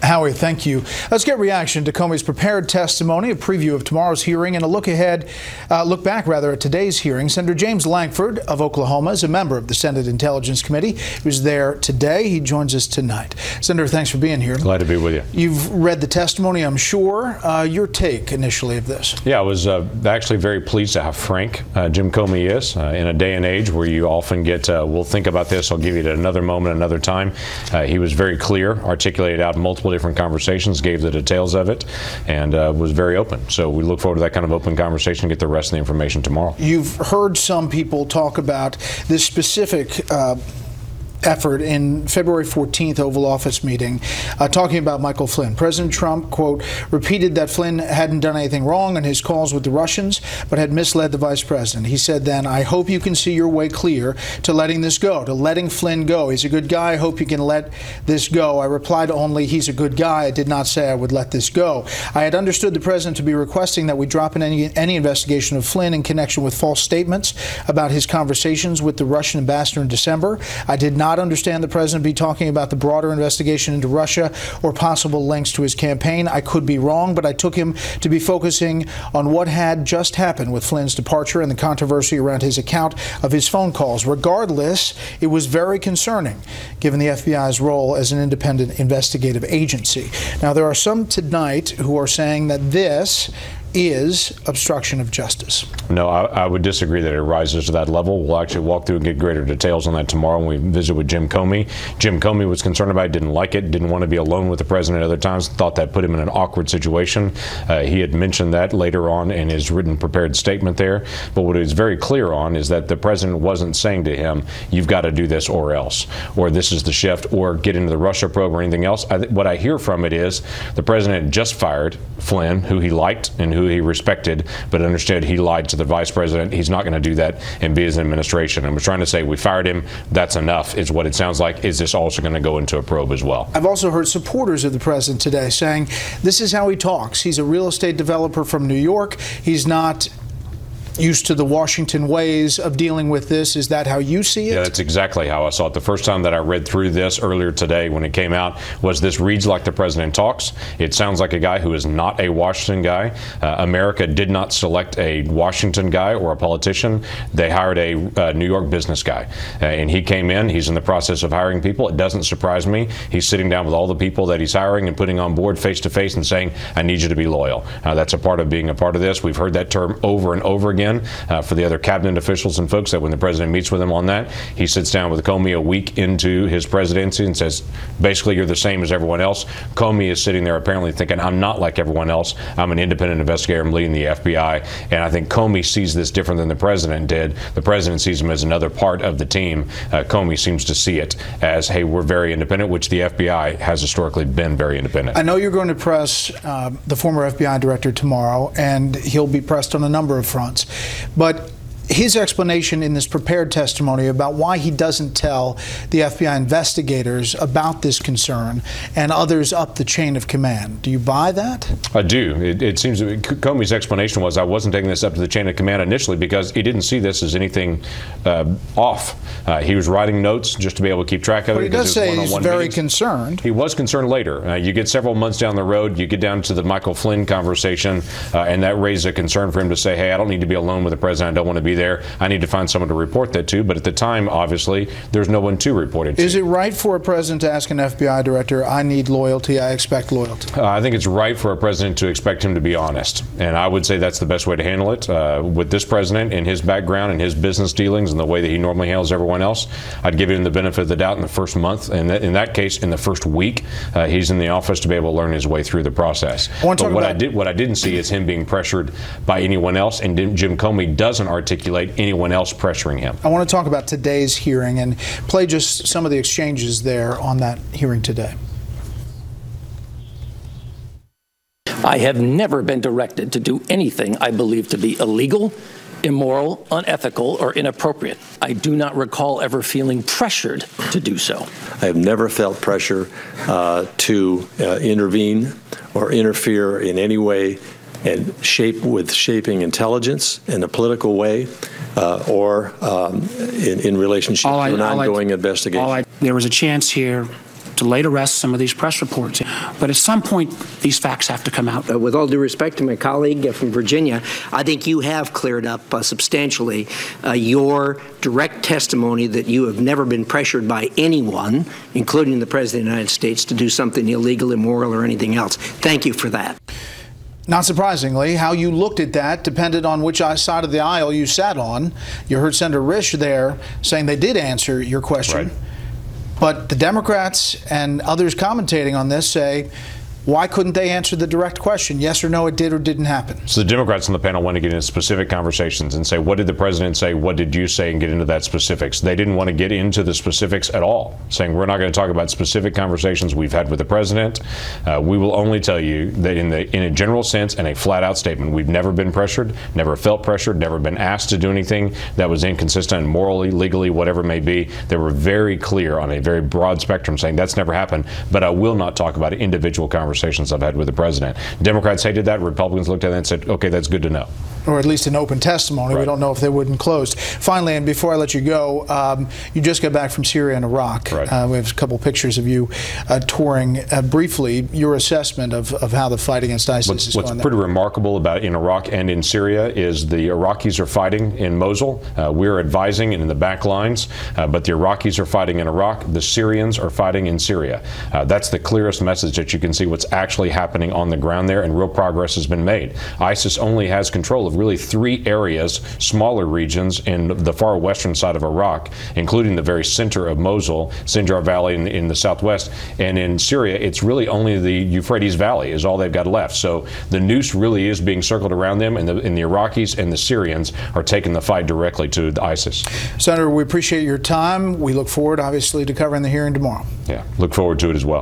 Howie, thank you. Let's get reaction to Comey's prepared testimony, a preview of tomorrow's hearing, and a look back at today's hearing. Senator James Lankford of Oklahoma is a member of the Senate Intelligence Committee. He was there today. He joins us tonight. Senator, thanks for being here. Glad to be with you. You've read the testimony, I'm sure. Your take initially of this? Yeah, I was actually very pleased to how frank Jim Comey is in a day and age where you often get, we'll think about this, I'll give you it at another moment, another time. He was very clear, articulated out multiple different conversations, gave the details of it, and was very open. So we look forward to that kind of open conversation and get the rest of the information tomorrow. You've heard some people talk about this specific effort in February 14th Oval Office meeting, talking about Michael Flynn. President Trump, quote, repeated that Flynn hadn't done anything wrong in his calls with the Russians, but had misled the vice president. He said then, I hope you can see your way clear to letting this go, to letting Flynn go. He's a good guy. I hope you can let this go. I replied only, he's a good guy. I did not say I would let this go. I had understood the president to be requesting that we drop in any investigation of Flynn in connection with false statements about his conversations with the Russian ambassador in December. I did not understand the president be talking about the broader investigation into Russia or possible links to his campaign. I could be wrong, but I took him to be focusing on what had just happened with Flynn's departure and the controversy around his account of his phone calls. Regardless, it was very concerning, given the FBI's role as an independent investigative agency. Now, there are some tonight who are saying that this is obstruction of justice. No, I would disagree that it rises to that level. We'll actually walk through and get greater details on that tomorrow when we visit with Jim Comey. Jim Comey was concerned about it, didn't like it, didn't want to be alone with the president at other times, thought that put him in an awkward situation. He had mentioned that later on in his written prepared statement there. But what he was very clear on is that the president wasn't saying to him, you've got to do this or else, or this is the shift, or get into the Russia probe or anything else. What I hear from it is the president just fired Flynn, who he liked and who he respected, but understood he lied to the vice president. He's not going to do that and be his administration. And we're trying to say we fired him. That's enough is what it sounds like. Is this also going to go into a probe as well? I've also heard supporters of the president today saying this is how he talks. He's a real estate developer from New York. He's not used to the Washington ways of dealing with this. Is that how you see it? Yeah, that's exactly how I saw it. The first time that I read through this earlier today when it came out was this reads like the president talks. It sounds like a guy who is not a Washington guy. America did not select a Washington guy or a politician. They hired a New York business guy. And he came in. He's in the process of hiring people. It doesn't surprise me. He's sitting down with all the people that he's hiring and putting on board face to face and saying, I need you to be loyal. That's a part of being a part of this. We've heard that term over and over again. For the other cabinet officials and folks, that when the president meets with them on that, he sits down with Comey a week into his presidency and says, basically, you're the same as everyone else. Comey is sitting there apparently thinking, I'm not like everyone else. I'm an independent investigator. I'm leading the FBI. And I think Comey sees this different than the president did. The president sees him as another part of the team. Comey seems to see it as, hey, we're very independent, which the FBI has historically been very independent. I know you're going to press the former FBI director tomorrow, and he'll be pressed on a number of fronts. But his explanation in this prepared testimony about why he doesn't tell the FBI investigators about this concern and others up the chain of command. Do you buy that? I do. It seems that Comey's explanation was I wasn't taking this up to the chain of command initially because he didn't see this as anything off. He was writing notes just to be able to keep track of it. But he does say he's very concerned. He was concerned later. You get several months down the road, you get down to the Michael Flynn conversation, and that raised a concern for him to say, hey, I don't need to be alone with the president. I don't want to be there. I need to find someone to report that to. But at the time, obviously, there's no one to report it to. Is it right for a president to ask an FBI director, I need loyalty, I expect loyalty? I think it's right for a president to expect him to be honest. And I would say that's the best way to handle it. With this president and his background and his business dealings and the way that he normally handles everyone else, I'd give him the benefit of the doubt in the first month. And in that case, in the first week, he's in the office to be able to learn his way through the process. But what I didn't see is him being pressured by anyone else. And Jim Comey doesn't articulate anyone else pressuring him. I want to talk about today's hearing and play just some of the exchanges there on that hearing today. I have never been directed to do anything I believe to be illegal, immoral, unethical, or inappropriate. I do not recall ever feeling pressured to do so. I have never felt pressure to intervene or interfere in any way and shaping intelligence in a political way or in relationship to an ongoing investigation. There was a chance here lay to rest some of these press reports. But at some point, these facts have to come out. With all due respect to my colleague from Virginia, I think you have cleared up substantially your direct testimony that you have never been pressured by anyone, including the President of the United States, to do something illegal, immoral, or anything else. Thank you for that. Not surprisingly, how you looked at that depended on which side of the aisle you sat on. You heard Senator Risch there saying they did answer your question. Right. But the Democrats and others commentating on this say, why couldn't they answer the direct question? Yes or no, it did or didn't happen. So the Democrats on the panel want to get into specific conversations and say, what did the president say? What did you say? And get into that specifics. They didn't want to get into the specifics at all, saying we're not going to talk about specific conversations we've had with the president. We will only tell you that in a general sense and a flat out statement, we've never been pressured, never felt pressured, never been asked to do anything that was inconsistent morally, legally, whatever it may be. They were very clear on a very broad spectrum saying that's never happened, but I will not talk about individual conversations I've had with the president. Democrats hated that. Republicans looked at that and said, okay, that's good to know. Or at least an open testimony. Right. We don't know if they wouldn't closed. Finally, and before I let you go, you just got back from Syria and Iraq. Right. We have a couple pictures of you touring. Briefly, your assessment of how the fight against ISIS is going there. What's pretty remarkable about in Iraq and in Syria is the Iraqis are fighting in Mosul. We're advising in the back lines, but the Iraqis are fighting in Iraq. The Syrians are fighting in Syria. That's the clearest message that you can see what's actually happening on the ground there, and real progress has been made. ISIS only has control of really 3 areas, smaller regions in the far western side of Iraq, including the very center of Mosul, Sinjar Valley in the southwest, and in Syria, it's really only the Euphrates Valley is all they've got left. So the noose really is being circled around them, and the Iraqis and the Syrians are taking the fight directly to the ISIS. Senator, we appreciate your time. We look forward, obviously, to covering the hearing tomorrow. Yeah, look forward to it as well.